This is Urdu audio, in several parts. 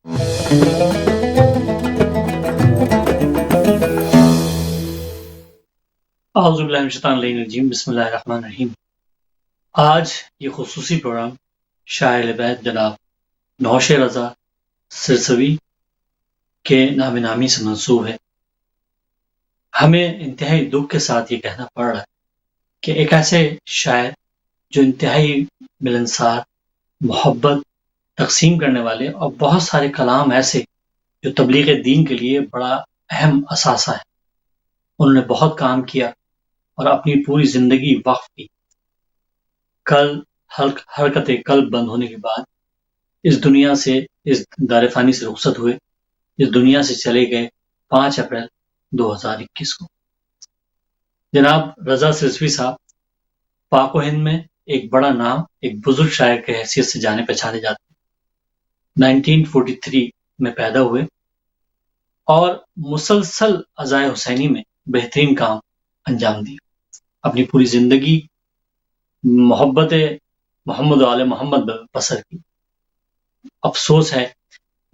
اعوذ باللہ من الشیطان الرجیم، بسم اللہ الرحمن الرحیم۔ آج یہ خصوصی پروگرام شاعر بیت جناب نوش رضا سرسوی کے نام نامی سے منسوب ہے۔ ہمیں انتہائی دکھ کے ساتھ یہ کہنا پڑ رہا ہے کہ ایک ایسے شاعر جو انتہائی ملنسار، محبت تقسیم کرنے والے اور بہت سارے کلام ایسے جو تبلیغ دین کے لیے بڑا اہم اثاثہ ہے، انہوں نے بہت کام کیا اور اپنی پوری زندگی وقف کی۔ کل حرکت قلب بند ہونے کے بعد اس دنیا سے، اس دار فانی سے رخصت ہوئے، اس دنیا سے چلے گئے 5 اپریل 2021 کو۔ جناب رضا سرسوی صاحب پاک و ہند میں ایک بڑا نام، ایک بزرگ شاعر کے حیثیت سے جانے پہچانے جاتے ہیں۔ 1943 میں پیدا ہوئے اور مسلسل عزائے حسینی میں بہترین کام انجام دیے۔ اپنی پوری زندگی محبت محمد و آل محمد بسر کی۔ افسوس ہے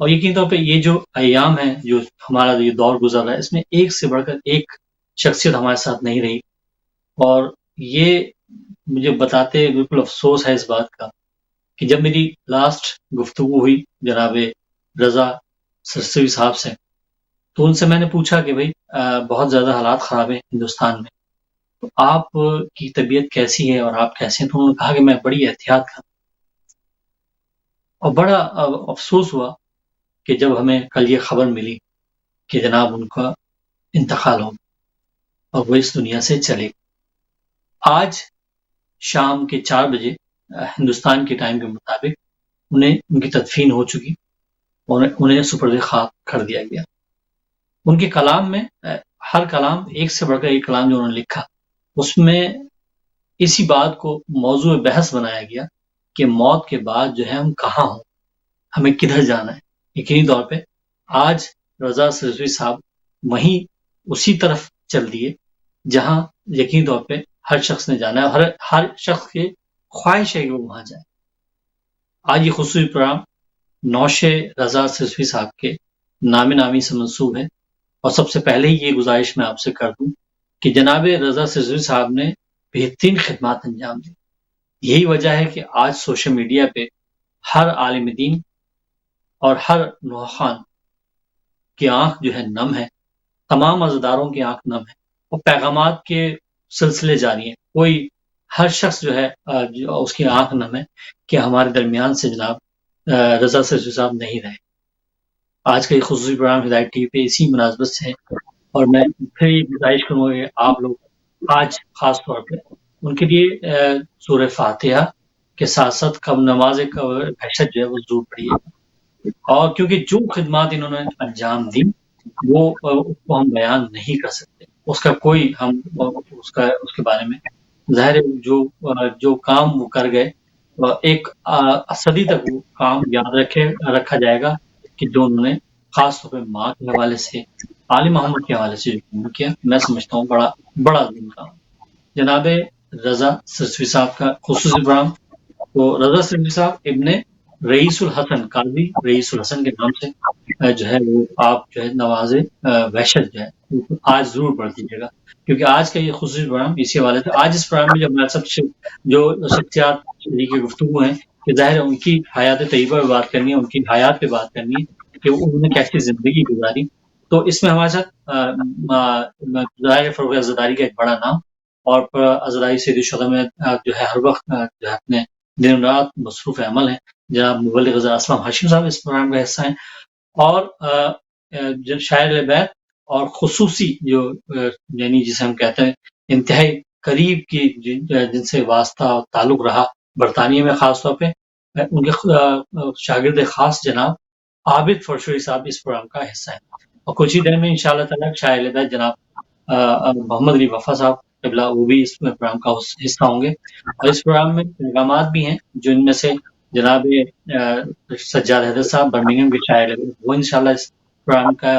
اور یقینی طور پہ یہ جو ایام ہیں، جو ہمارا یہ دور گزر رہا ہے، اس میں ایک سے بڑھ کر ایک شخصیت ہمارے ساتھ نہیں رہی، اور یہ مجھے بتاتے بالکل افسوس ہے اس بات کا کہ جب میری لاسٹ گفتگو ہوئی جناب رضا سرسوی صاحب سے، تو ان سے میں نے پوچھا کہ بھائی بہت زیادہ حالات خراب ہیں ہندوستان میں، تو آپ کی طبیعت کیسی ہے اور آپ کیسے ہیں؟ تو انہوں نے کہا کہ میں بڑی احتیاط کرتا ہوں۔ اور بڑا افسوس ہوا کہ جب ہمیں کل یہ خبر ملی کہ جناب ان کا انتقال ہو اور وہ اس دنیا سے چلے گئے۔ آج شام کے 4 بجے ہندوستان کے ٹائم کے مطابق ان کی تدفین ہو چکی اور انہیں سپرد خاک کر دیا گیا۔ ان کے کلام میں ہر کلام ایک سے بڑھ کر ایک کلام جو انہوں نے لکھا، اس میں اسی بات کو موضوع بحث بنایا گیا کہ موت کے بعد جو ہے ہم کہاں ہوں، ہمیں کدھر جانا ہے۔ یقینی طور پہ آج رضا سرسوی صاحب وہیں اسی طرف چل دیے جہاں یقینی طور پہ ہر شخص نے جانا ہے، اور ہر شخص کی خواہش ہے کہ وہ وہاں جائے۔ آج یہ خصوصی پروگرام نوش رضا سرسوی صاحب کے نام نامی سے منسوب ہے، اور سب سے پہلے ہی یہ گزارش میں آپ سے کر دوں کہ جناب رضا سرسوی صاحب نے بہترین خدمات انجام دی۔ یہی وجہ ہے کہ آج سوشل میڈیا پہ ہر عالم دین اور ہر نوخان کی آنکھ جو ہے نم ہے، تمام عزاداروں کی آنکھ نم ہے، اور پیغامات کے سلسلے جاری ہیں۔ ہر شخص جو ہے اس کی آنکھ نم ہے کہ ہمارے درمیان سے جناب رضا سرسوی صاحب نہیں رہے۔ آج کا یہ خصوصی پروگرام ہدایت ٹی وی پہ اسی مناسبت سے ہے، اور میں پھر یہ گزارش کروں گا کہ آپ لوگ آج خاص طور پہ ان کے لیے سورہ فاتحہ کے ساتھ ساتھ نماز بحشت جو ہے وہ ضرور پڑھیے، اور کیونکہ جو خدمات انہوں نے انجام دی وہ اس کو ہم بیان نہیں کر سکتے، اس کا کوئی ہم اس کے بارے میں ظاہر ہے جو کام وہ کر گئے، ایک صدی تک وہ کام یاد رکھا جائے گا کہ جو انہوں نے خاص طور پہ ماں کے حوالے سے، آل محمد کے حوالے سے جو کیا، میں سمجھتا ہوں بڑا عظیم کام۔ جناب رضا سرسوی صاحب کا خصوصی پروگرام، تو رضا سرسوی صاحب ابن رئیس الحسن، قاضی رئیس الحسن کے نام سے جو ہے وہ آپ جو ہے نواز وحشت جو ہے آج ضرور پڑھ دیجیے گا، کیونکہ آج کا یہ خصوصی پروگرام اسی حوالے سے۔ آج اس پروگرام میں جب میں سب سے جو شخصیات کی گفتگو ہیں کہ ظاہر ہے ان کی حیات طیبہ پہ بات کرنی ہے، ان کی حیات پہ بات کرنی ہے کہ انہوں نے کیسی زندگی گزاری، تو اس میں ہمارے ساتھ ظاہر فروغ عزاداری کا ایک بڑا نام، اور عزاداری سید الشہداء میں جو ہے ہر وقت جو ہے اپنے دن رات مصروف عمل ہیں جناب مبلغ اسلم ہاشم صاحب اس پروگرام کا حصہ ہیں، اور شاعر بیت اور خصوصی جو یعنی جسے ہم کہتے ہیں انتہائی قریب کی جن سے واسطہ اور تعلق رہا برطانیہ میں، خاص طور پہ ان کے شاگرد خاص جناب عابد فرشوری صاحب اس پروگرام کا حصہ ہیں، اور کچھ ہی دیر میں انشاءاللہ تعالیٰ شاعر بیت جناب محمد علی وفا صاحب قبلہ وہ بھی اس پروگرام کا حصہ ہوں گے، اور اس پروگرام میں پیغامات بھی ہیں جو ان میں سے جناب سجاد حیدر صاحب برمنگھم کے شاعر وہ انشاءاللہ اس پروگرام کا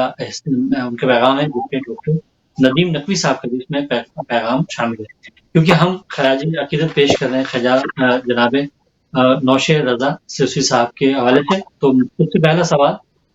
ان کے پیغام ہے، جس کے ڈاکٹر ندیم نقوی صاحب کا بھی اس میں پیغام شامل ہے، کیونکہ ہم خراج عقیدت پیش کر رہے ہیں جناب نوش رضا سرسوی صاحب کے حوالے سے۔ تو سب سے پہلا سوال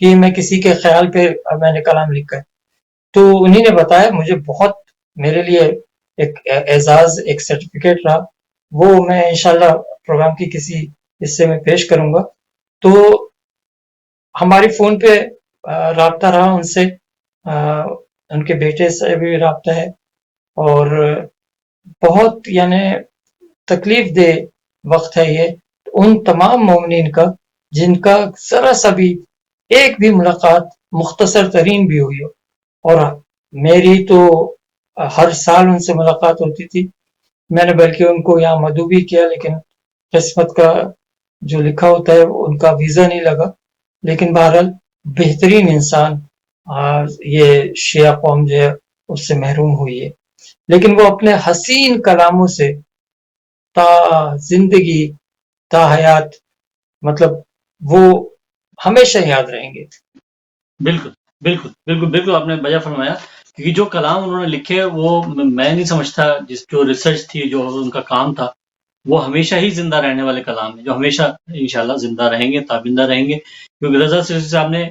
کہ میں کسی کے خیال پہ میں نے کلام لکھا ہے. تو انہی نے بتایا, مجھے بہت میرے لیے ایک اعزاز, ایک سرٹیفکیٹ رہا. وہ میں انشاءاللہ پروگرام کی کسی حصے میں پیش کروں گا. تو ہماری فون پہ رابطہ رہا ان سے, ان کے بیٹے سے بھی رابطہ ہے, اور بہت یعنی تکلیف دہ وقت ہے یہ ان تمام مومنین کا جن کا ذرا سا بھی ایک بھی ملاقات مختصر ترین بھی ہوئی ہو. اور میری تو ہر سال ان سے ملاقات ہوتی تھی. میں نے بلکہ ان کو یہاں مدعو بھی کیا, لیکن قسمت کا جو لکھا ہوتا ہے ان کا ویزا نہیں لگا. لیکن بہرحال بہترین انسان یہ شیعہ قوم جو ہے اس سے محروم ہوئی ہے. لیکن وہ اپنے حسین کلاموں سے تا زندگی تا حیات مطلب وہ ہمیشہ یاد رہیں گے. بالکل بالکل بالکل بالکل آپ نے بجا فرمایا, کیونکہ جو کلام انہوں نے لکھے وہ میں نہیں سمجھتا, جو ریسرچ تھی, جو ان کا کام تھا, وہ ہمیشہ ہی زندہ رہنے والے کلام ہیں جو ہمیشہ انشاءاللہ زندہ رہیں گے, تابندہ رہیں گے. کیونکہ رضا سرسی صاحب نے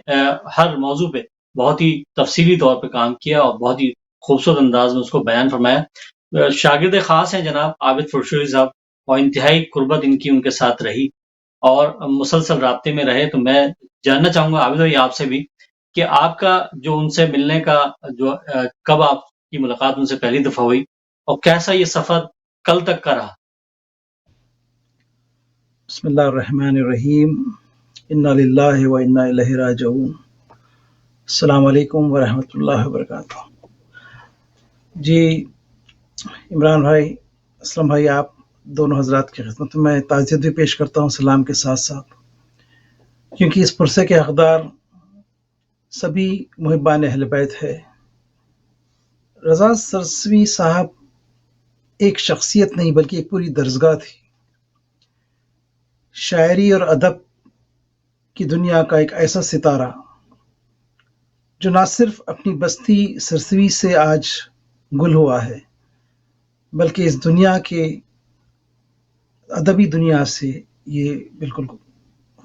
ہر موضوع پہ بہت ہی تفصیلی طور پہ کام کیا اور بہت ہی خوبصورت انداز میں اس کو بیان فرمایا. شاگرد خاص ہیں جناب عابد فرشوری صاحب, اور انتہائی قربت ان کے ساتھ رہی اور مسلسل رابطے میں رہے. تو میں جاننا چاہوں گا عابد بھائی آپ سے بھی کہ آپ کا جو ان سے ملنے کا جو کب آپ کی ملاقات ان سے پہلی دفعہ ہوئی اور کیسا یہ سفر کل تک کا رہا. بسم اللہ الرحمن الرحیم, انا للہ و انا الیہ راجعون. السلام علیکم ورحمۃ اللہ وبرکاتہ. جی عمران بھائی, اسلم بھائی, آپ دونوں حضرات کی خدمت میں تعزیت بھی پیش کرتا ہوں سلام کے ساتھ ساتھ, کیونکہ اس پرسے کے حقدار سبھی محبان اہل بیت ہے. رضا سرسوی صاحب ایک شخصیت نہیں بلکہ ایک پوری درسگاہ تھی. شاعری اور ادب کی دنیا کا ایک ایسا ستارہ جو نہ صرف اپنی بستی سرسوی سے آج گل ہوا ہے, بلکہ اس دنیا کے ادبی دنیا سے یہ بالکل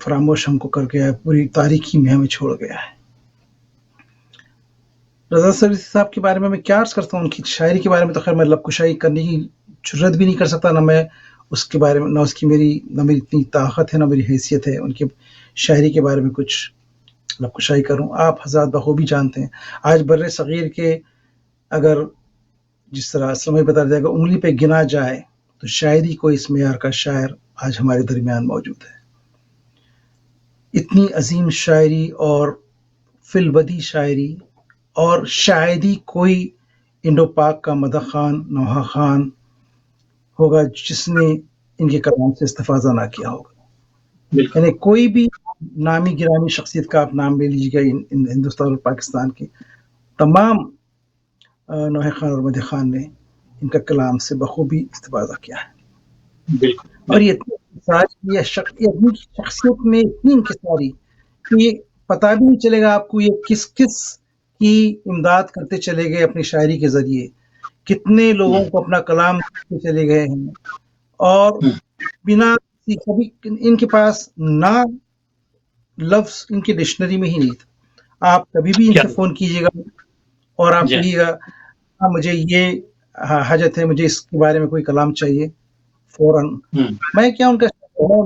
فراموش ہم کو کر گیا ہے, پوری تاریخی میں ہمیں چھوڑ گیا ہے. رضا سرسوی صاحب کے بارے میں کیا عرض کرتا ہوں, ان کی شاعری کے بارے میں تو خیر میں لب کشائی کرنے کی جرت بھی نہیں کر سکتا, نہ میں اس کے بارے میں نہ میری اتنی طاقت ہے, نہ میری حیثیت ہے ان کی شاعری کے بارے میں کچھ لب کشائی کروں. آپ حضرات بخوبی جانتے ہیں آج بر صغیر کے اگر جس طرح اسلام بھائی بتا دیا گا انگلی پہ گنا جائے تو شاعری کو اس معیار کا شاعر آج ہمارے درمیان موجود ہے. اتنی عظیم شاعری اور فی البدی شاعری اور شاعری کوئی انڈو پاک کا مدح خان نوحہ خان ہوگا جس نے ان کے کلام سے استفادہ نہ کیا ہوگا. یعنی کوئی بھی نامی گرامی شخصیت کا آپ نام لے لیجیے گا ہندوستان اور پاکستان کی, تمام نوحہ خان اور مدح خان نے ان کا کلام سے بخوبی استفادہ کیا ہے. اور یہ شخصیت میں اتنی انکساری کہ پتہ بھی نہیں چلے گا آپ کو یہ کس کس کی امداد کرتے چلے گئے اپنی شاعری کے ذریعے, کتنے لوگوں کو اپنا کلام دیتے چلے گئے ہیں, اور بنا کبھی ان کے پاس نہ لفظ ان کی ڈکشنری میں ہی نہیں تھا. آپ کبھی بھی ان سے فون کیجیے گا اور آپ کہیے گا مجھے یہ حاجت ہے, مجھے اس کے بارے میں کوئی کلام چاہیے, فوراً میں کیا ان کا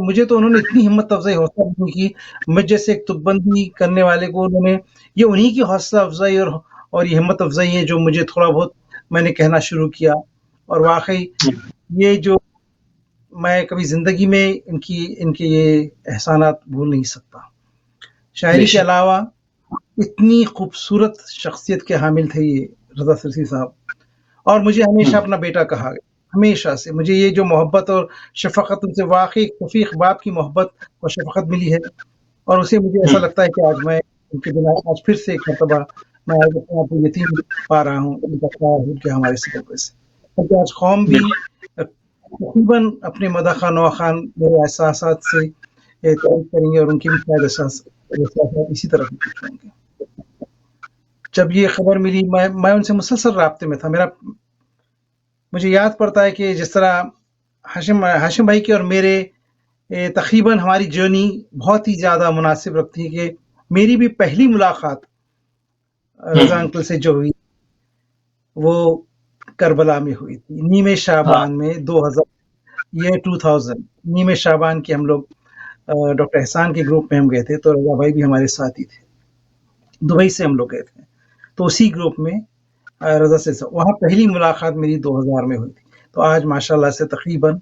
مجھے تو انہوں نے اتنی ہمت افزائی حوصلہ افزائی کی. مجھ جیسے ایک تکبندی کرنے والے کو انہوں نے یہ انہی کی حوصلہ افزائی اور یہ ہمت افزائی ہے جو مجھے تھوڑا بہت میں نے کہنا شروع کیا. اور واقعی یہ جو میں کبھی زندگی میں ان کے یہ احسانات بھول نہیں سکتا. شاعری کے علاوہ اتنی خوبصورت شخصیت کے حامل تھے یہ رضا سرسی صاحب, اور مجھے ہمیشہ اپنا بیٹا کہا گیا, ہمیشہ سے مجھے یہ جو محبت اور شفقت ان سے واقعی شفیق باپ کی محبت اور شفقت ملی ہے, اور اسے مجھے ایسا لگتا ہے کہ آج میں ان کے بنا آج پھر سے ایک مرتبہ میں آج اپنے آپ کو یتیم پا رہا ہوں ان کا خیال ہو کہ ہمارے سبب سے, کیونکہ آج قوم بھی تقریباً اپنے مدح خان نوحہ خان میرے احساسات سے تعریف کریں گے, اور ان کے بھی شاید احساسات اسی طرح بھی کچھ ہوں گے. جب یہ خبر ملی میں ان سے مسلسل رابطے میں تھا. مجھے یاد پڑتا ہے کہ جس طرح ہاشم بھائی کی اور میرے تقریباً ہماری جرنی بہت ہی زیادہ مناسب رکھتی ہے کہ میری بھی پہلی ملاقات رضا انکل سے جو ہوئی وہ کربلا میں ہوئی تھی، نیمِ شعبان میں 2000 نیمِ شعبان کے ہم لوگ ڈاکٹر احسان کے گروپ میں ہم گئے تھے، تو رضا بھائی بھی ہمارے ساتھ ہی تھے، دبئی سے ہم لوگ گئے تھے، تو اسی گروپ میں رضا سے وہاں پہلی ملاقات میری 2000 میں ہوئی تھی. تو آج ماشاءاللہ سے تقریباً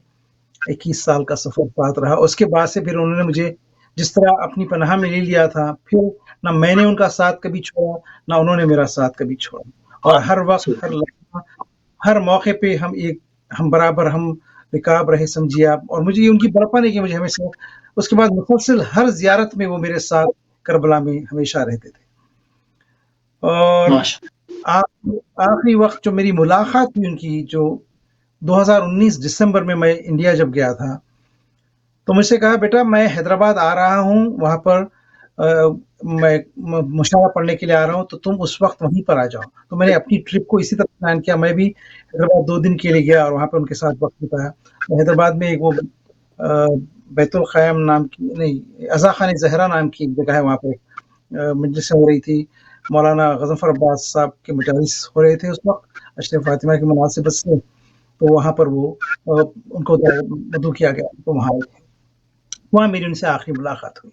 21 سال کا سفر ساتھ رہا. اس کے بعد سے پھر انہوں نے مجھے جس طرح اپنی پناہ میں لے لیا تھا، پھر نہ میں نے ان کا ساتھ کبھی چھوڑا، نہ انہوں نے میرا ساتھ کبھی چھوڑا، اور ہر وقت ہر لمحہ ہر موقع پہ ہم برابر ہم رکاب رہے، سمجھیے آپ. اور مجھے ان کی بڑپن ہے کہ مجھے ہمیشہ اس کے بعد مسلسل ہر زیارت میں وہ میرے ساتھ کربلا میں ہمیشہ رہتے تھے. اور آخری وقت جو میری ملاقات ہوئی ان کی، جو 2019 دسمبر میں انڈیا جب گیا تھا، تو مجھ سے کہا بیٹا میں حیدرآباد آ رہا ہوں، وہاں پر میں مشاورہ پڑھنے کے لیے آ رہا ہوں، تو تم اس وقت وہیں پر آ جاؤ. تو میں نے اپنی ٹرپ کو اسی طرح پلان کیا، میں بھی حیدرآباد 2 دن کے لیے گیا اور وہاں پہ ان کے ساتھ وقت بتایا. حیدرآباد میں ایک وہ بیت الخیام نام کی نہیں، عزا خان زہرا نام کی ایک جگہ ہے، وہاں پہ مجلس ہو رہی تھی، مولانا غضنفر عباس صاحب کے مجالس ہو رہے تھے اس وقت اشرف فاطمہ کی مناسبت سے، تو وہاں پر وہ ان کو مدعو کیا گیا، تو وہاں تھے. وہاں میری ان سے آخری ملاقات ہوئی.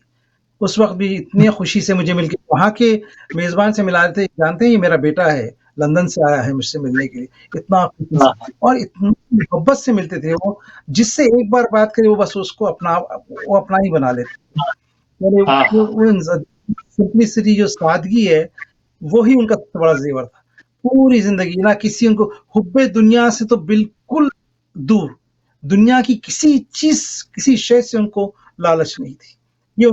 اس وقت بھی اتنی خوشی سے مجھے مل کے وہاں کے میزبان سے ملا رہے تھے، جانتے ہیں یہ میرا بیٹا ہے، لندن سے آیا ہے مجھ سے ملنے کے لیے. اتنا خوشی سے اور اتنی محبت سے ملتے تھے وہ، جس سے ایک بار بات کرے وہ بس اس کو اپنا ہی بنا لیتے. سمپلسٹی جو سادگی ہے وہی ان کا سب سے بڑا زیور تھا. پوری زندگی نہ کسی ان کو حب دنیا سے تو بالکل دور، دنیا کی کسی چیز کسی شے سے ان کو لالچ نہیں تھی. یہ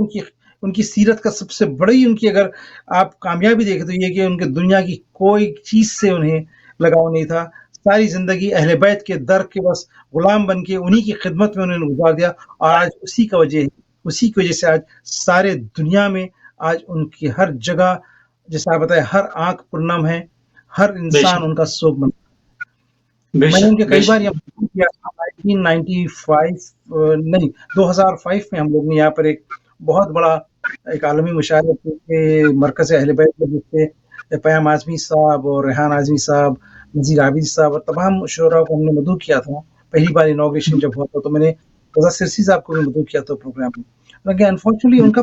ان کی سیرت کا سب سے بڑی ان کی اگر آپ کامیابی دیکھیں تو یہ کہ ان کے دنیا کی کوئی چیز سے انہیں لگاؤ نہیں تھا. ساری زندگی اہل بیت کے در کے بس غلام بن کے انہی کی خدمت میں انہوں نے گزار دیا، اور آج اسی کی وجہ سے آج سارے دنیا میں آج ان کی ہر جگہ جیسا آپ بتائیں ہر آنکھ پرنم ہے، ہر انسان ان کا سوگ بن. میں نے ان کے کئی بار یہ کیا 2005 میں ہم لوگ نے یہاں پر ایک بہت بڑا ایک عالمی مشاعرہ کے مرکز اہل بیت جس سے پیام اعظمی صاحب اور ریحان اعظمی صاحب، نذیر عابد صاحب اور تمام شعراء کو ہم نے مدعو کیا تھا. پہلی بار انوگریشن جب ہوا تھا تو میں نے رضا سرسی صاحب کو بھی مدعو کیا تھا پروگرام میں، لیکن انفارچونیٹلی ان کا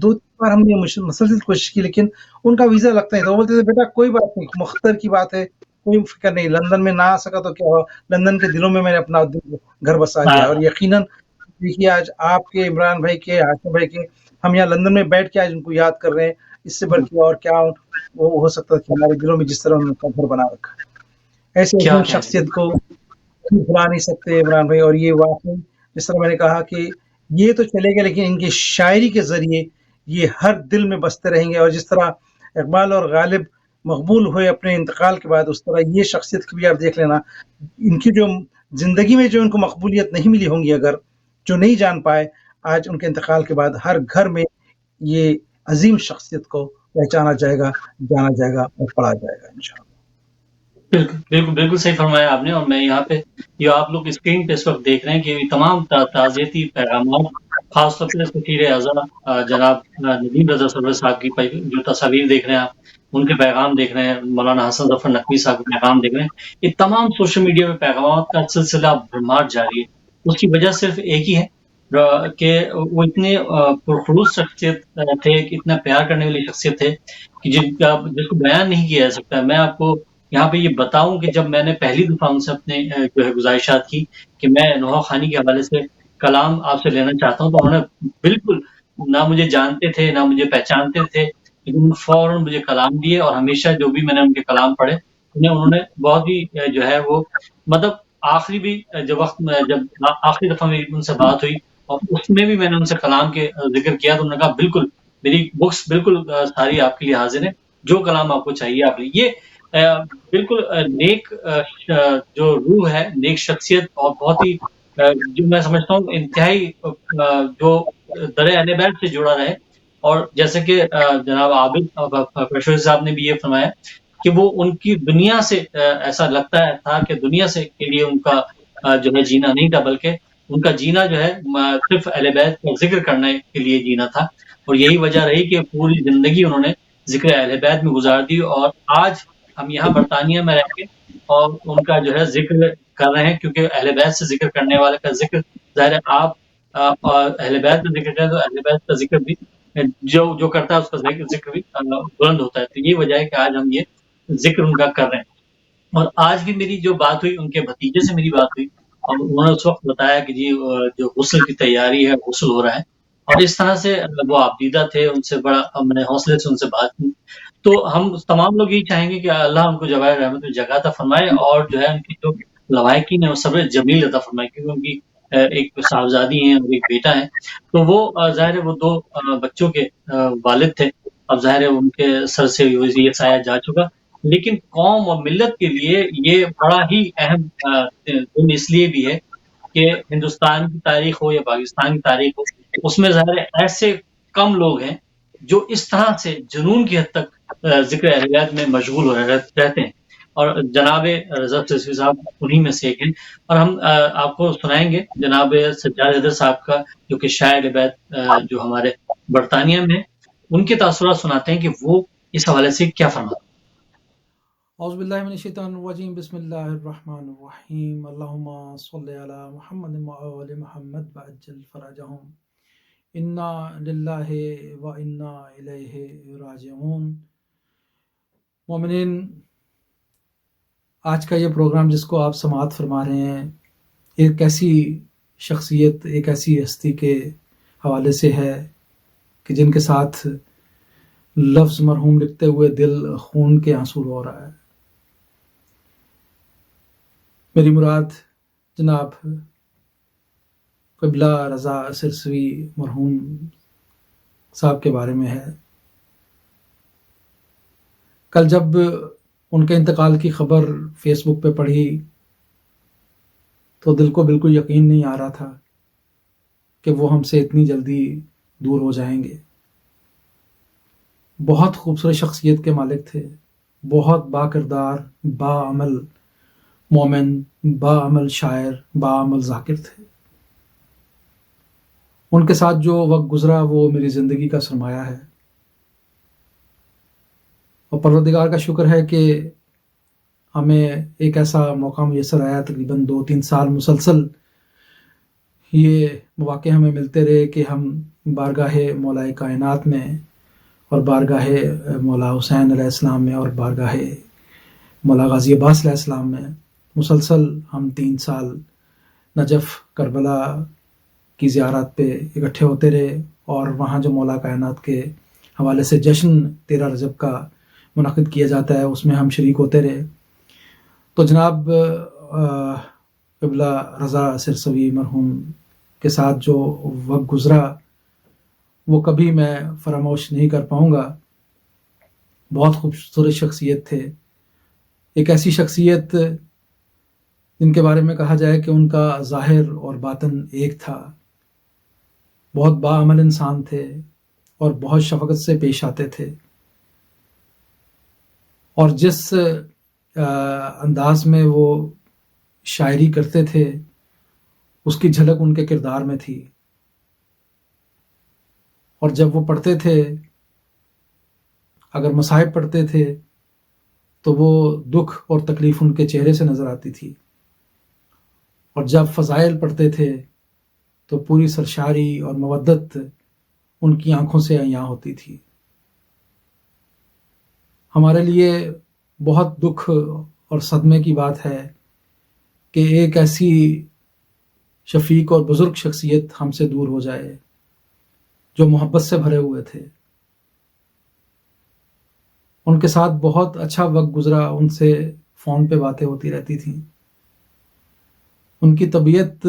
2 بار ہم نے مسلسل کوشش کی لیکن ان کا ویزا لگتا ہے. تو وہ بولتے تھے بیٹا کوئی بات نہیں، مختر کی بات ہے، کوئی فکر نہیں، لندن میں نہ آ سکا تو کیا ہوا، لندن کے دلوں میں میں نے اپنا گھر بسا لیا. اور یقیناً دیکھیے آج آپ کے، عمران بھائی کے، ہاشم بھائی کے، ہم یہاں لندن میں بیٹھ کے آج ان کو یاد کر رہے ہیں. اس سے بڑھ کے اور کیا وہ ہو سکتا ہے کہ ہمارے دلوں میں جس طرح انہوں نے گھر بنا رکھا. ایسے عظیم شخصیت کو بھلا نہیں سکتے عمران بھائی. اور یہ واقعی جس طرح میں نے کہا کہ یہ تو چلے گا لیکن ان کی شاعری کے ذریعے یہ ہر دل میں بستے رہیں گے. اور جس طرح اقبال اور غالب مقبول ہوئے اپنے انتقال کے بعد، اس طرح یہ شخصیت کی بھی آپ دیکھ لینا، ان کی جو زندگی میں جو ان کو مقبولیت نہیں ملی ہوں گی، اگر جو نہیں جان پائے، آج ان کے انتقال کے بعد ہر گھر میں یہ عظیم شخصیت کو پہچانا جائے گا، جانا جائے گا اور پڑھا جائے گا انشاءاللہ. بالکل صحیح فرمایا آپ نے. اور میں یہاں پہ جو آپ لوگ اسکرین پہ اس وقت دیکھ رہے ہیں کہ تمام تعزیتی پیغامات، خاص طور پہ سفیر اعظم جناب ندیم رضا سرور صاحب کی جو تصاویر دیکھ رہے ہیں آپ، ان کے پیغام دیکھ رہے ہیں، مولانا حسن ظفر نقوی صاحب کے پیغام دیکھ رہے ہیں، یہ تمام سوشل میڈیا پہ پیغامات کا سلسلہ بھرمار جاری ہے. اس کی وجہ صرف ایک ہی ہے کہ وہ اتنے پرخلوص شخصیت تھے، اتنا پیار کرنے والی شخصیت تھے کہ جس کو بیان نہیں کیا جا سکتا. میں آپ کو یہاں پہ یہ بتاؤں کہ جب میں نے پہلی دفعہ ان سے اپنے جو ہے گزارشات کی کہ میں نوحہ خانی کے حوالے سے کلام آپ سے لینا چاہتا ہوں، تو انہوں نے بالکل نہ مجھے جانتے تھے نہ مجھے پہچانتے تھے، لیکن فوراً مجھے کلام دیے. اور ہمیشہ جو بھی میں نے ان کے کلام پڑھے انہوں نے بہت ہی جو ہے وہ مطلب آخری بھی جب آخری دفعہ میری ان سے بات ہوئی اور اس میں بھی میں نے ان سے کلام کے ذکر کیا، تو انہوں نے کہا بالکل میری بکس بالکل ساری آپ کے لیے حاضر ہیں، جو کلام آپ کو چاہیے آپ لیجیے. بالکل نیک جو روح ہے، نیک شخصیت، اور بہت ہی جو میں سمجھتا ہوں انتہائی جو در اہل بیت سے جڑا رہے. اور جیسے کہ جناب عابد پرشوری صاحب نے بھی یہ فرمایا کہ وہ ان کی دنیا سے ایسا لگتا تھا کہ دنیا سے کے لیے ان کا جو ہے جینا نہیں تھا، بلکہ ان کا جینا جو ہے صرف اہل بیت کا ذکر کرنے کے لیے جینا تھا. اور یہی وجہ رہی کہ پوری زندگی انہوں نے ذکر اہل بیت میں گزار دی، اور آج ہم یہاں برطانیہ میں رہ کے اور ان کا جو ہے ذکر کر رہے ہیں، کیونکہ اہل بیت سے ذکر کرنے والے کا ذکر ظاہر ہے آپ اہل بیت کا ذکر کریں تو اہل بیت کا ذکر بھی جو کرتا ہے اس کا ذکر بھی بلند ہوتا ہے. تو یہ وجہ ہے کہ آج ہم یہ ذکر ان کا کر رہے ہیں. اور آج بھی میری جو بات ہوئی ان کے بھتیجے سے میری بات ہوئی، اور انہوں نے اس وقت بتایا کہ جی جو غسل کی تیاری ہے غسل ہو رہا ہے، اور اس طرح سے وہ عابدہ تھے، ان سے بڑا میں نے حوصلے سے ان سے بات کی. تو ہم تمام لوگ یہی چاہیں گے کہ اللہ ان کو جوائر رحمت میں جگہ عطا فرمائے، اور جو ہے ان کی جو لوائقین ہے وہ صبر جمیل عطا فرمائے، کیونکہ ان کی ایک صاحبزادی ہیں اور ایک بیٹا ہے. تو وہ ظاہر ہے وہ دو بچوں کے والد تھے. اب ظاہر ہے ان کے سر سے یہ سایہ جا چکا، لیکن قوم اور ملت کے لیے یہ بڑا ہی اہم دن اس لیے بھی ہے کہ ہندوستان کی تاریخ ہو یا پاکستان کی تاریخ ہو، اس میں ظاہر ہے ایسے کم لوگ ہیں جو اس طرح سے جنون کی حد تک ذکر اہل بیت میں مشغول ہو رہتے ہیں، اور جناب رضا سرسوی صاحب انہی میں سے ایک ہیں. اور ہم آپ کو سنائیں گے جناب سجاد حیدر صاحب کا، جو کہ شاعر بیت جو ہمارے برطانیہ میں ہیں، ان کے تاثرات سناتے ہیں کہ وہ اس حوالے سے کیا فرماتے ہیں. اعوذ باللہ من الشیطان الرجیم، بسم اللہ الرحمن الرحیم، اللہم صلی علی محمد وآل محمد وعجل فرجہم، انا للہ و انا الیہ راجعون. مومنین، آج کا یہ پروگرام جس کو آپ سماعت فرما رہے ہیں، ایک ایسی شخصیت، ایک ایسی ہستی کے حوالے سے ہے کہ جن کے ساتھ لفظ مرحوم لکھتے ہوئے دل خون کے آنسو رو رہا ہے. میری مراد جناب قبلہ رضا سرسوی مرحوم صاحب کے بارے میں ہے. کل جب ان کے انتقال کی خبر فیس بک پہ پڑھی تو دل کو بالکل یقین نہیں آ رہا تھا کہ وہ ہم سے اتنی جلدی دور ہو جائیں گے. بہت خوبصورت شخصیت کے مالک تھے، بہت با کردار، با عمل مومن، با عمل شاعر، با عمل ذاکر تھے. ان کے ساتھ جو وقت گزرا وہ میری زندگی کا سرمایہ ہے، اور پروردگار کا شکر ہے کہ ہمیں ایک ایسا موقع میسر آیا، تقریباً 2-3 سال مسلسل یہ مواقع ہمیں ملتے رہے کہ ہم بارگاہ مولا کائنات میں اور بارگاہ مولا حسین علیہ السلام میں اور بارگاہ مولا غازی عباس علیہ السلام میں مسلسل ہم 3 سال نجف کربلا کی زیارت پہ اکٹھے ہوتے رہے، اور وہاں جو مولا کائنات کے حوالے سے جشن 13 رجب کا منعقد کیا جاتا ہے اس میں ہم شریک ہوتے رہے. تو جناب قبلہ رضا سرسوی مرحوم کے ساتھ جو وقت گزرا وہ کبھی میں فراموش نہیں کر پاؤں گا. بہت خوبصورت شخصیت تھے، ایک ایسی شخصیت جن کے بارے میں کہا جائے کہ ان کا ظاہر اور باطن ایک تھا. بہت باعمل انسان تھے اور بہت شفقت سے پیش آتے تھے، اور جس انداز میں وہ شاعری کرتے تھے اس کی جھلک ان کے کردار میں تھی. اور جب وہ پڑھتے تھے، اگر مصائب پڑھتے تھے تو وہ دکھ اور تکلیف ان کے چہرے سے نظر آتی تھی، اور جب فضائل پڑھتے تھے تو پوری سرشاری اور مودت ان کی آنکھوں سے عیاں ہوتی تھی. ہمارے لیے بہت دکھ اور صدمے کی بات ہے کہ ایک ایسی شفیق اور بزرگ شخصیت ہم سے دور ہو جائے جو محبت سے بھرے ہوئے تھے. ان کے ساتھ بہت اچھا وقت گزرا، ان سے فون پہ باتیں ہوتی رہتی تھیں. ان کی طبیعت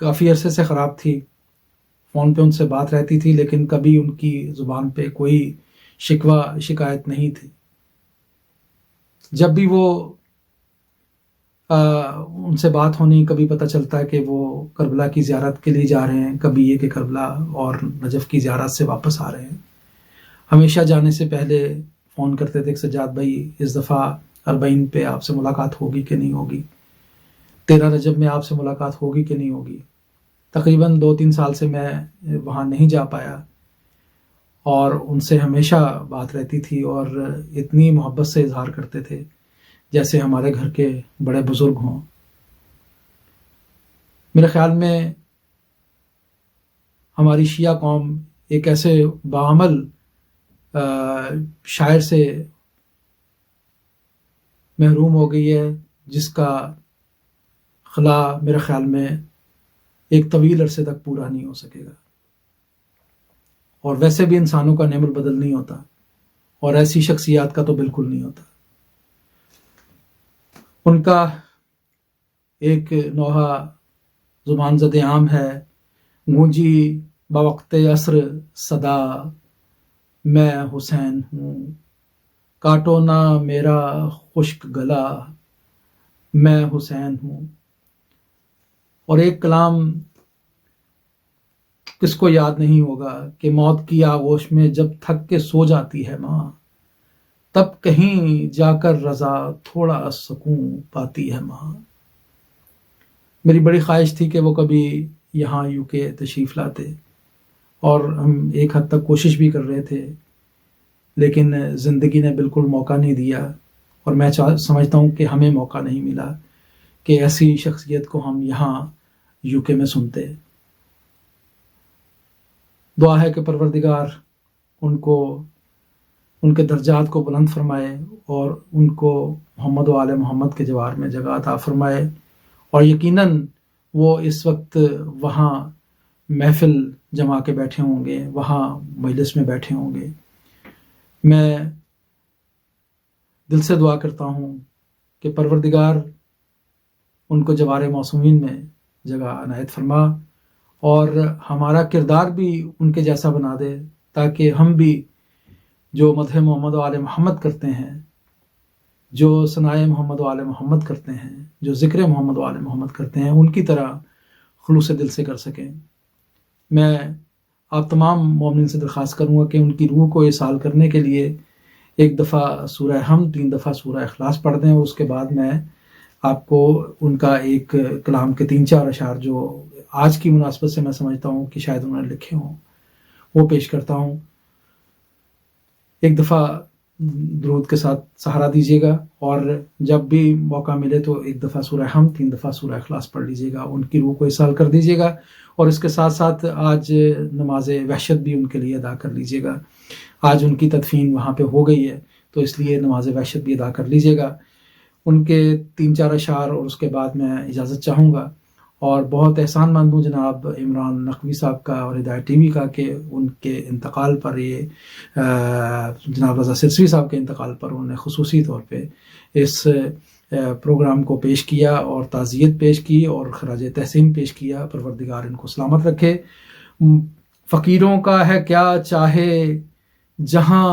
کافی عرصے سے خراب تھی، فون پہ ان سے بات رہتی تھی لیکن کبھی ان کی زبان پہ کوئی شکوہ شکایت نہیں تھی. جب بھی وہ ان سے بات ہونی، کبھی پتہ چلتا ہے کہ وہ کربلا کی زیارت کے لیے جا رہے ہیں، کبھی یہ کہ کربلا اور نجف کی زیارت سے واپس آ رہے ہیں. ہمیشہ جانے سے پہلے فون کرتے تھے کہ سجاد بھائی اس دفعہ 40 پہ آپ سے ملاقات ہوگی کہ نہیں ہوگی، 13 رجب میں آپ سے ملاقات ہوگی کہ نہیں ہوگی. تقریباً 2-3 سال سے میں وہاں نہیں جا پایا، اور ان سے ہمیشہ بات رہتی تھی اور اتنی محبت سے اظہار کرتے تھے جیسے ہمارے گھر کے بڑے بزرگ ہوں۔ میرے خیال میں ہماری شیعہ قوم ایک ایسے بعمل شاعر سے محروم ہو گئی ہے جس کا خلا میرے خیال میں ایک طویل عرصے تک پورا نہیں ہو سکے گا، اور ویسے بھی انسانوں کا نعم البدل نہیں ہوتا، اور ایسی شخصیات کا تو بالکل نہیں ہوتا۔ ان کا ایک نوحہ زبان زد عام ہے، گونجی بوقت عصر صدا، میں حسین ہوں، کاٹو نہ میرا خشک گلا، میں حسین ہوں۔ اور ایک کلام کس کو یاد نہیں ہوگا کہ موت کی آغوش میں جب تھک کے سو جاتی ہے ماں، تب کہیں جا کر رضا تھوڑا سکون پاتی ہے ماں۔ میری بڑی خواہش تھی کہ وہ کبھی یہاں یو کے تشریف لاتے، اور ہم ایک حد تک کوشش بھی کر رہے تھے، لیکن زندگی نے بالکل موقع نہیں دیا، اور میں سمجھتا ہوں کہ ہمیں موقع نہیں ملا کہ ایسی شخصیت کو ہم یہاں یو کے میں سنتے۔ دعا ہے کہ پروردگار ان کو ان کے درجات کو بلند فرمائے اور ان کو محمد و آل محمد کے جوار میں جگہ عطا فرمائے، اور یقیناً وہ اس وقت وہاں محفل جما کے بیٹھے ہوں گے، وہاں مجلس میں بیٹھے ہوں گے۔ میں دل سے دعا کرتا ہوں کہ پروردگار ان کو جوار معصومین میں جگہ عنایت فرما، اور ہمارا کردار بھی ان کے جیسا بنا دے، تاکہ ہم بھی جو مدح محمد و آل محمد کرتے ہیں، جو ثنائے محمد و آل محمد کرتے ہیں، جو ذکر محمد و آل محمد کرتے ہیں، ان کی طرح خلوص دل سے کر سکیں۔ میں آپ تمام مومنین سے درخواست کروں گا کہ ان کی روح کو اصال کرنے کے لیے ایک دفعہ سورہ حمد، 3 دفعہ سورہ اخلاص پڑھ دیں، اور اس کے بعد میں آپ کو ان کا ایک کلام کے 3-4 اشعار جو آج کی مناسبت سے میں سمجھتا ہوں کہ شاید انہوں نے لکھے ہوں، وہ پیش کرتا ہوں۔ ایک دفعہ درود کے ساتھ سہارا دیجیے گا، اور جب بھی موقع ملے تو ایک دفعہ سورہ حمد، 3 دفعہ سورہ اخلاص پڑھ لیجیے گا، ان کی روح کو اصال کر دیجیے گا، اور اس کے ساتھ ساتھ آج نماز وحشت بھی ان کے لیے ادا کر لیجیے گا۔ آج ان کی تدفین وہاں پہ ہو گئی ہے، تو اس لیے نماز وحشت بھی ادا کر لیجیے گا۔ ان کے 3-4 اشعار اور اس کے بعد میں اجازت چاہوں گا، اور بہت احسان مند ہوں جناب عمران نقوی صاحب کا اور ہدایت ٹی وی کا کہ ان کے انتقال پر، یہ جناب رضا سرسوی صاحب کے انتقال پر انہوں نے خصوصی طور پہ اس پروگرام کو پیش کیا اور تعزیت پیش کی اور خراج تحسین پیش کیا۔ پروردگار ان کو سلامت رکھے۔ فقیروں کا ہے کیا چاہے جہاں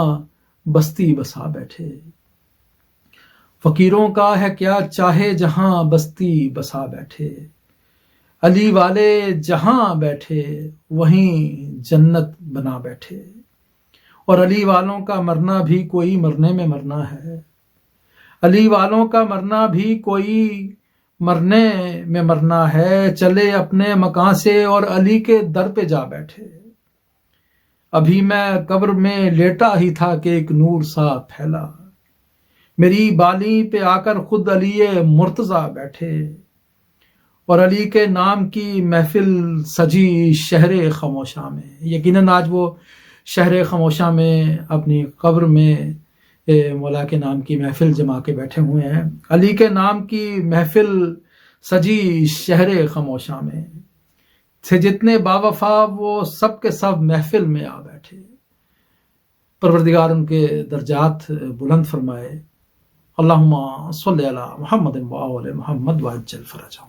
بستی بسا بیٹھے، فقیروں کا ہے کیا چاہے جہاں بستی بسا بیٹھے، علی والے جہاں بیٹھے وہیں جنت بنا بیٹھے، اور علی والوں کا مرنا بھی کوئی مرنے میں مرنا ہے، علی والوں کا مرنا بھی کوئی مرنے میں مرنا ہے، چلے اپنے مکان سے اور علی کے در پہ جا بیٹھے، ابھی میں قبر میں لیٹا ہی تھا کہ ایک نور سا پھیلا، میری بالی پہ آ کر خود علی مرتضیٰ بیٹھے، اور علی کے نام کی محفل سجی شہر خموشہ میں۔ یقیناً آج وہ شہر خموشہ میں اپنی قبر میں مولا کے نام کی محفل جما کے بیٹھے ہوئے ہیں۔ علی کے نام کی محفل سجی شہر خموشہ میں، تھے جتنے باوفا وہ سب کے سب محفل میں آ بیٹھے۔ پروردگار ان کے درجات بلند فرمائے۔ اللہم صلی علی محمد و آل محمد وعجل فرجہم۔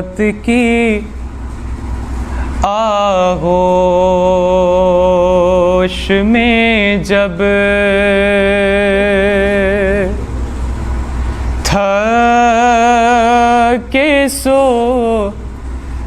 موت کی آغوش میں جب تھک کے سو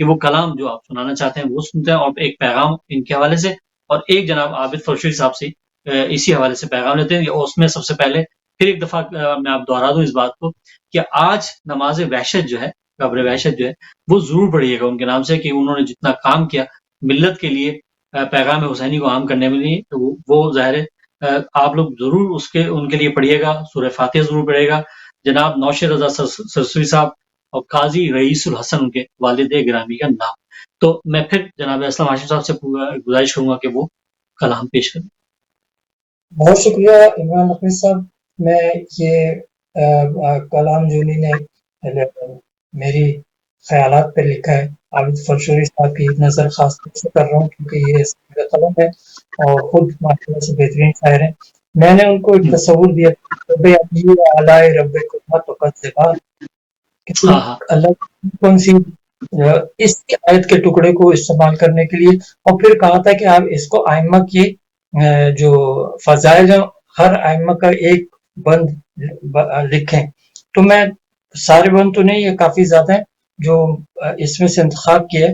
کہ وہ کلام جو آپ سنانا چاہتے ہیں وہ سنتے ہیں اور ایک پیغام ان کے حوالے سے، اور ایک جناب عابد فرشوی صاحب سے اسی حوالے سے پیغام لیتے ہیں. اس میں سب سے پہلے پھر ایک دفعہ میں آپ دوہرا دوں اس بات کو کہ آج نماز وحشت جو ہے، قبر وحشت جو ہے، وہ ضرور پڑھیے گا ان کے نام سے، کہ انہوں نے جتنا کام کیا ملت کے لیے پیغام حسینی کو عام کرنے میں لیے، وہ ظاہر ہے آپ لوگ ضرور ان کے لیے پڑھیے گا. سورہ فاتحہ ضرور پڑھیے گا. جناب نوشیر رضا سرسوی صاحب اور قاضی رئیس الحسن ان کے والد گرامی کا نام. تو میں پھر جناب اسلم ہاشم صاحب سے گزارش کروں گا کہ وہ کلام پیش کریں. بہت شکریہ عمران نقوی صاحب. میں یہ کلام جو انہوں نے میری خیالات پہ لکھا ہے عابد فرشوری صاحب کی نظر خاص طور سے کر رہا ہوں کیونکہ یہ میرا قلم ہے اور خود ماشاءاللہ سے بہترین شاعر ہیں. میں نے ان کو ایک تصور دیا اعلی رب اللہ کون سی اس آیت کے ٹکڑے کو استعمال کرنے کے لیے، اور پھر کہا تھا کہ آپ اس کو ائمہ کی جو فضائل ہیں ہر ائمہ کا ایک بند لکھیں. تو میں سارے بند تو نہیں، یہ کافی زیادہ ہیں جو اس میں سے انتخاب کیے.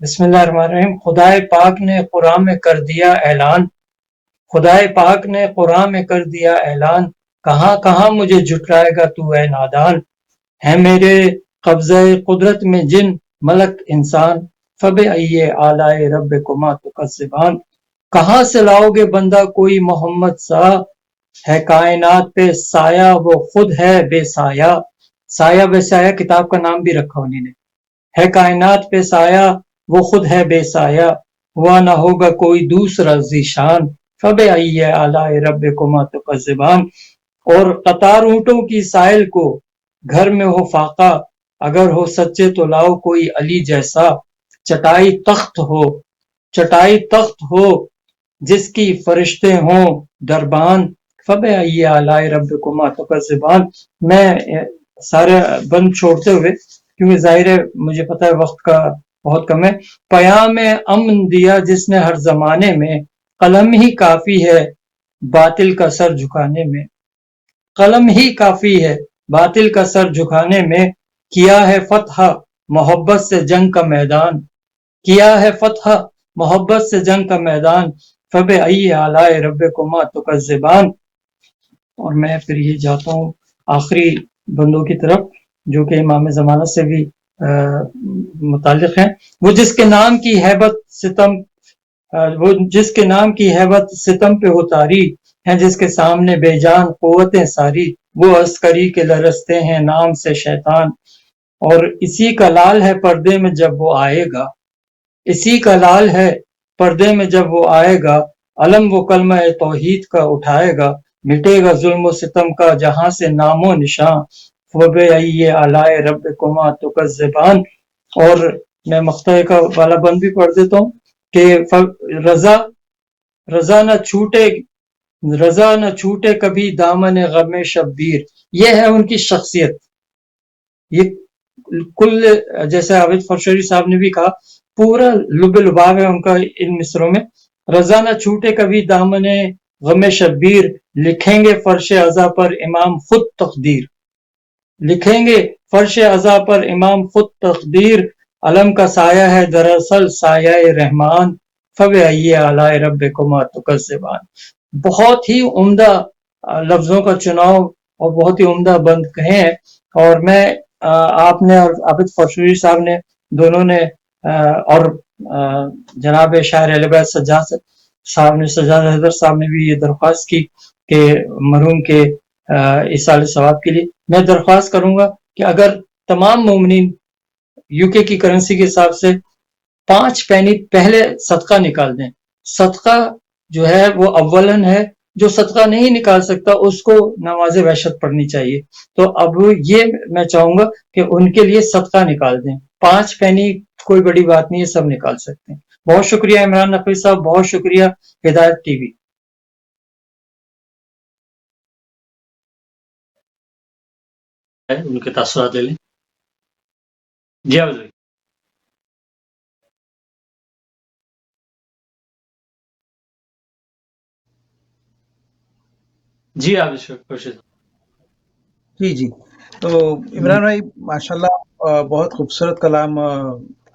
بسم اللہ الرحمن الرحیم. خدائے پاک نے قرآن میں کر دیا اعلان، خدائے پاک نے قرآن میں کر دیا اعلان، کہاں کہاں مجھے جھٹلائے گا تو اے نادان. ہے میرے قبضہ قدرت میں جن ملک انسان، فبأی آلاء ربکما تکذبان. کہاں سے لاؤ گے بندہ کوئی محمد سا، ہے کائنات پہ سایہ وہ خود ہے بے سایہ. سایہ بے سایہ کتاب کا نام بھی رکھا انہوں نے. ہے کائنات پہ سایہ وہ خود ہے بے سایہ، ہوا نہ ہوگا کوئی دوسرا ذیشان. فبأی آلاء ربکما تکذبان. اور قطار اونٹوں کی سائل کو گھر میں ہو فاقہ، اگر ہو سچے تو لاؤ کوئی علی جیسا. چٹائی تخت ہو جس کی فرشتے ہوں دربان، فبأی آلاء ربکما تکذبان. میں سارے بند چھوڑتے ہوئے کیونکہ ظاہر ہے مجھے پتہ ہے وقت کا بہت کم ہے. پیام امن دیا جس نے ہر زمانے میں، قلم ہی کافی ہے باطل کا سر جھکانے میں. قلم ہی کافی ہے باطل کا سر جھکانے میں. کیا ہے فتح محبت سے جنگ کا میدان، کیا ہے فتح محبت سے جنگ کا میدان. فبأی آلاء ربکما تکذبان. اور میں پھر یہ جاتا ہوں آخری بندوں کی طرف جو کہ امام زمانہ سے بھی متعلق ہیں. وہ جس کے نام کی ہیبت ستم پہ ہو طاری، ہیں جس کے سامنے بے جان قوتیں ساری. وہ عسکری کے لرزتے ہیں نام سے شیطان، اور اسی کا لال ہے پردے میں جب وہ آئے گا. اسی کا لال ہے پردے میں جب وہ آئے گا، علم وہ کلمہ توحید کا اٹھائے گا. مٹے گا ظلم و ستم کا جہاں سے نام و نشان. فبأی آلاء ربکما تکذبان. اور میں مقطع کا والا بند بھی پڑھ دیتا ہوں کہ رضا نہ چھوٹے کبھی دامن غم شبیر. یہ ہے ان کی شخصیت. یہ کل جیسے عابد فرشوری صاحب نے بھی کہا پورا لب لباب ہے ان کا ان مصروں میں. رضا نہ چھوٹے کبھی دامن غم شبیر، لکھیں گے فرش عزا پر امام خود تقدیر. لکھیں گے فرش عزا پر امام خود تقدیر. علم کا سایہ ہے دراصل سایہ رحمان. فبأی آلاء ربکما تکذبان. بہت ہی عمدہ لفظوں کا چناؤ اور بہت ہی عمدہ بند کہے ہیں. اور میں آپ نے اور عابد فرشوری صاحب نے دونوں نے اور جناب شاعر اہل بیت سجاد حیدر صاحب نے بھی یہ درخواست کی کہ مرحوم کے ایصال ثواب کے لیے میں درخواست کروں گا کہ اگر تمام مومنین یو کے کی کرنسی کے حساب سے 5 پینی پہلے صدقہ نکال دیں. صدقہ جو ہے وہ اولن ہے، جو صدقہ نہیں نکال سکتا اس کو نماز وحشت پڑھنی چاہیے. تو اب یہ میں چاہوں گا کہ ان کے لیے صدقہ نکال دیں. 5 پینی کوئی بڑی بات نہیں ہے، سب نکال سکتے ہیں. بہت شکریہ عمران نقوی صاحب، بہت شکریہ ہدایت ٹی وی. ان کے تاثرات لے لیں. جی عابد بھائی. جی عابد جی تو عمران بھائی ماشاءاللہ بہت خوبصورت کلام